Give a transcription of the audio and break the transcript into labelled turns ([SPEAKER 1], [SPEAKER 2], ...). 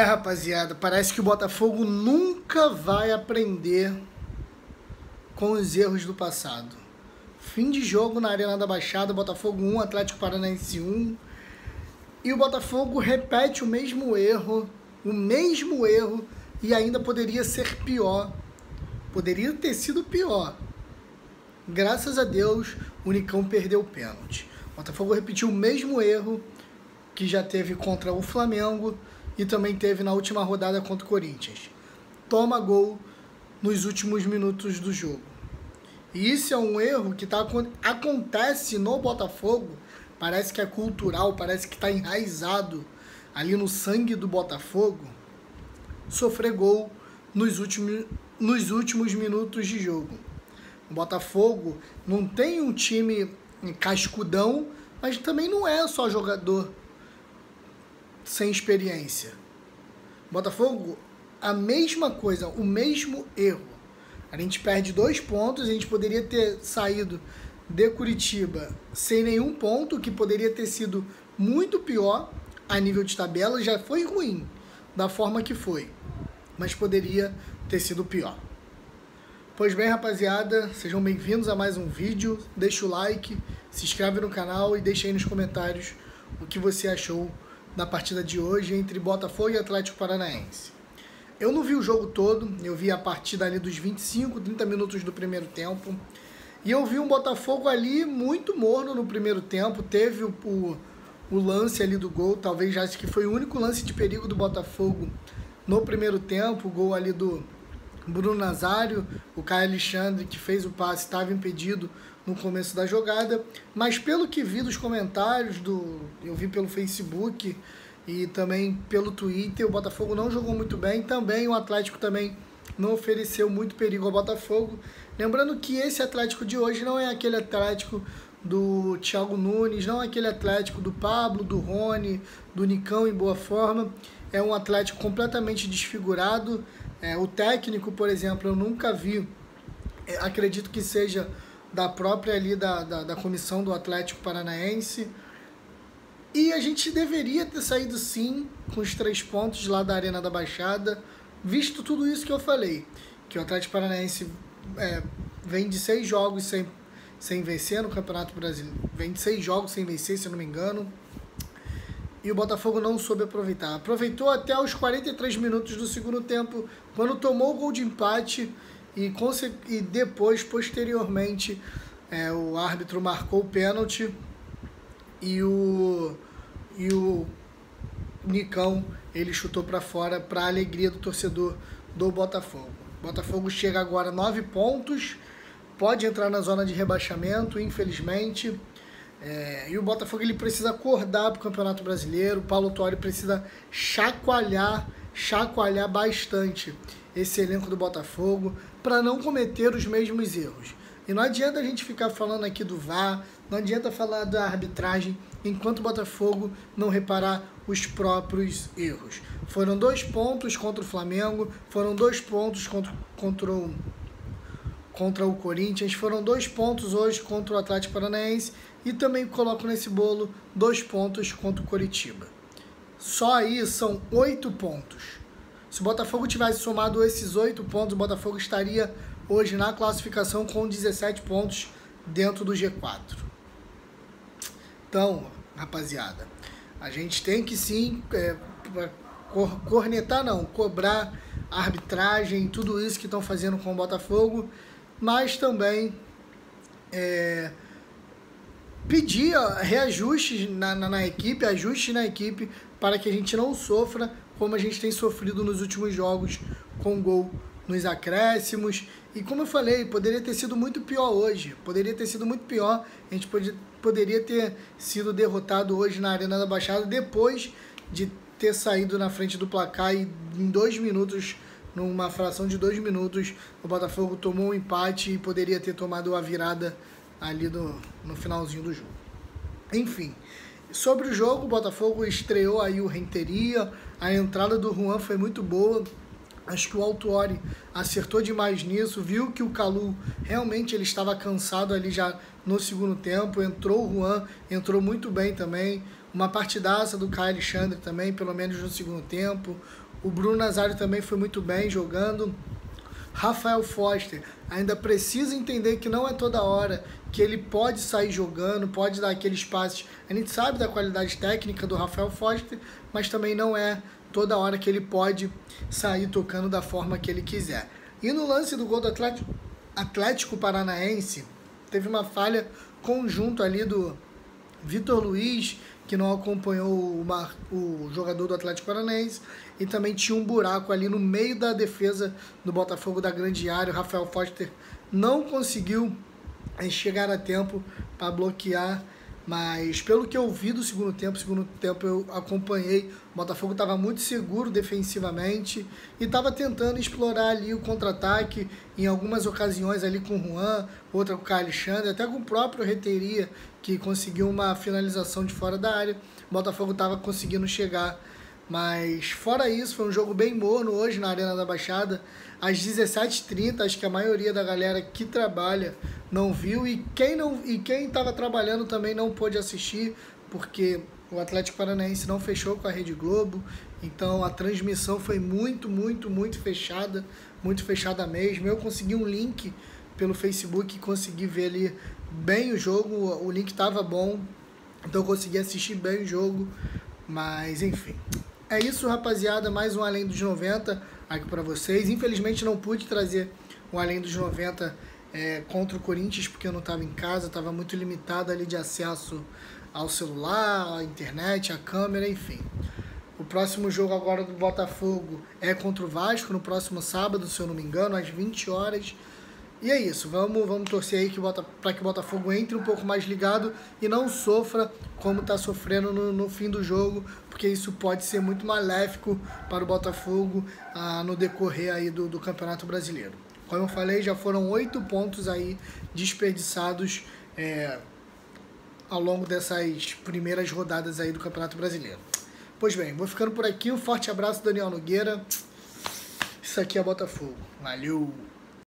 [SPEAKER 1] Rapaziada, parece que o Botafogo nunca vai aprender com os erros do passado. Fim de jogo na Arena da Baixada, Botafogo 1, Atlético Paranaense 1. E o Botafogo repete o mesmo erro e ainda poderia ser pior. Poderia ter sido pior. Graças a Deus, o Nicão perdeu o pênalti. O Botafogo repetiu o mesmo erro que já teve contra o Flamengo e também teve na última rodada contra o Corinthians. Toma gol nos últimos minutos do jogo. E isso é um erro que acontece no Botafogo, parece que é cultural, parece que está enraizado ali no sangue do Botafogo, sofrer gol nos últimos minutos de jogo. O Botafogo não tem um time cascudão, mas também não é só jogador sem experiência. Botafogo, a mesma coisa, o mesmo erro. A gente perde 2 pontos, a gente poderia ter saído de Curitiba sem nenhum ponto, que poderia ter sido muito pior a nível de tabela. Já foi ruim da forma que foi, mas poderia ter sido pior. Pois bem, rapaziada, sejam bem-vindos a mais um vídeo. Deixa o like, se inscreve no canal e deixa aí nos comentários o que você achou da partida de hoje entre Botafogo e Atlético Paranaense. Eu não vi o jogo todo, eu vi a partida ali dos 25, 30 minutos do primeiro tempo. E eu vi um Botafogo ali muito morno no primeiro tempo. Teve o lance ali do gol, talvez acho que foi o único lance de perigo do Botafogo no primeiro tempo. O gol ali do Bruno Nazário, o Caio Alexandre que fez o passe estava impedido no começo da jogada, mas pelo que vi dos comentários, eu vi pelo Facebook e também pelo Twitter, o Botafogo não jogou muito bem, também o Atlético também não ofereceu muito perigo ao Botafogo. Lembrando que esse Atlético de hoje não é aquele Atlético do Thiago Nunes, não é aquele Atlético do Pablo, do Rony, do Nicão em boa forma, é um Atlético completamente desfigurado. O técnico, por exemplo, eu nunca vi, acredito que seja da própria ali da comissão do Atlético Paranaense. E a gente deveria ter saído sim com os 3 pontos lá da Arena da Baixada, visto tudo isso que eu falei, que o Atlético Paranaense vem de 6 jogos sem vencer no Campeonato Brasileiro, vem de 6 jogos sem vencer, se eu não me engano, e o Botafogo não soube aproveitar. Aproveitou até os 43 minutos do segundo tempo, quando tomou o gol de empate e depois, posteriormente, o árbitro marcou o pênalti e o Nicão, ele chutou para fora, para a alegria do torcedor do Botafogo. O Botafogo chega agora a 9 pontos, pode entrar na zona de rebaixamento, infelizmente. E o Botafogo ele precisa acordar para o Campeonato Brasileiro. O Paulo Tuori precisa chacoalhar bastante esse elenco do Botafogo para não cometer os mesmos erros. E não adianta a gente ficar falando aqui do VAR, não adianta falar da arbitragem enquanto o Botafogo não reparar os próprios erros. Foram 2 pontos contra o Flamengo, foram 2 pontos contra o Corinthians, foram 2 pontos hoje contra o Atlético Paranaense e também coloco nesse bolo 2 pontos contra o Coritiba. Só aí são 8 pontos. Se o Botafogo tivesse somado esses 8 pontos, o Botafogo estaria hoje na classificação com 17 pontos dentro do G4. Então, rapaziada, a gente tem que sim cobrar a arbitragem, tudo isso que estão fazendo com o Botafogo, mas também pedir reajustes na equipe, ajustes na equipe, para que a gente não sofra como a gente tem sofrido nos últimos jogos, com gol nos acréscimos. E como eu falei, poderia ter sido muito pior hoje, poderia ter sido muito pior, a gente poderia ter sido derrotado hoje na Arena da Baixada, depois de ter saído na frente do placar e em 2 minutos, numa fração de 2 minutos, o Botafogo tomou um empate e poderia ter tomado a virada ali no finalzinho do jogo. Enfim, sobre o jogo, o Botafogo estreou aí o Renteria, a entrada do Juan foi muito boa. Acho que o Autuori acertou demais nisso, viu que o Calu realmente ele estava cansado ali já no segundo tempo, entrou o Juan, entrou muito bem também. Uma partidaça do Caio Alexandre também, pelo menos no segundo tempo. O Bruno Nazário também foi muito bem jogando. Rafael Foster ainda precisa entender que não é toda hora que ele pode sair jogando, pode dar aqueles passes. A gente sabe da qualidade técnica do Rafael Foster, mas também não é toda hora que ele pode sair tocando da forma que ele quiser. E no lance do gol do Atlético Paranaense, teve uma falha conjunto ali do Vitor Luiz, que não acompanhou o jogador do Atlético Paranaense, e também tinha um buraco ali no meio da defesa do Botafogo da grande área. O Rafael Foster não conseguiu chegar a tempo para bloquear, mas pelo que eu vi do segundo tempo eu acompanhei, o Botafogo estava muito seguro defensivamente e estava tentando explorar ali o contra-ataque em algumas ocasiões ali com o Juan, outra com o Caio Alexandre, até com o próprio Reteria, que conseguiu uma finalização de fora da área. O Botafogo estava conseguindo chegar, mas fora isso, foi um jogo bem morno hoje na Arena da Baixada, às 17h30, acho que a maioria da galera que trabalha não viu, e quem estava trabalhando também não pôde assistir, porque o Atlético Paranaense não fechou com a Rede Globo, então a transmissão foi muito fechada mesmo. Eu consegui um link pelo Facebook e consegui ver ali bem o jogo, o link estava bom, então eu consegui assistir bem o jogo, mas enfim. É isso, rapaziada, mais um Além dos 90 aqui para vocês. Infelizmente não pude trazer o Além dos 90 contra o Corinthians, porque eu não estava em casa, estava muito limitado ali de acesso ao celular, à internet, à câmera, enfim. O próximo jogo agora do Botafogo é contra o Vasco, no próximo sábado, se eu não me engano, às 20 horas. E é isso, vamos torcer aí para que o Botafogo entre um pouco mais ligado e não sofra como está sofrendo no fim do jogo, porque isso pode ser muito maléfico para o Botafogo no decorrer aí do Campeonato Brasileiro. Como eu falei, já foram 8 pontos aí desperdiçados ao longo dessas primeiras rodadas aí do Campeonato Brasileiro. Pois bem, vou ficando por aqui. Um forte abraço, Daniel Nogueira. Isso aqui é Botafogo. Valeu!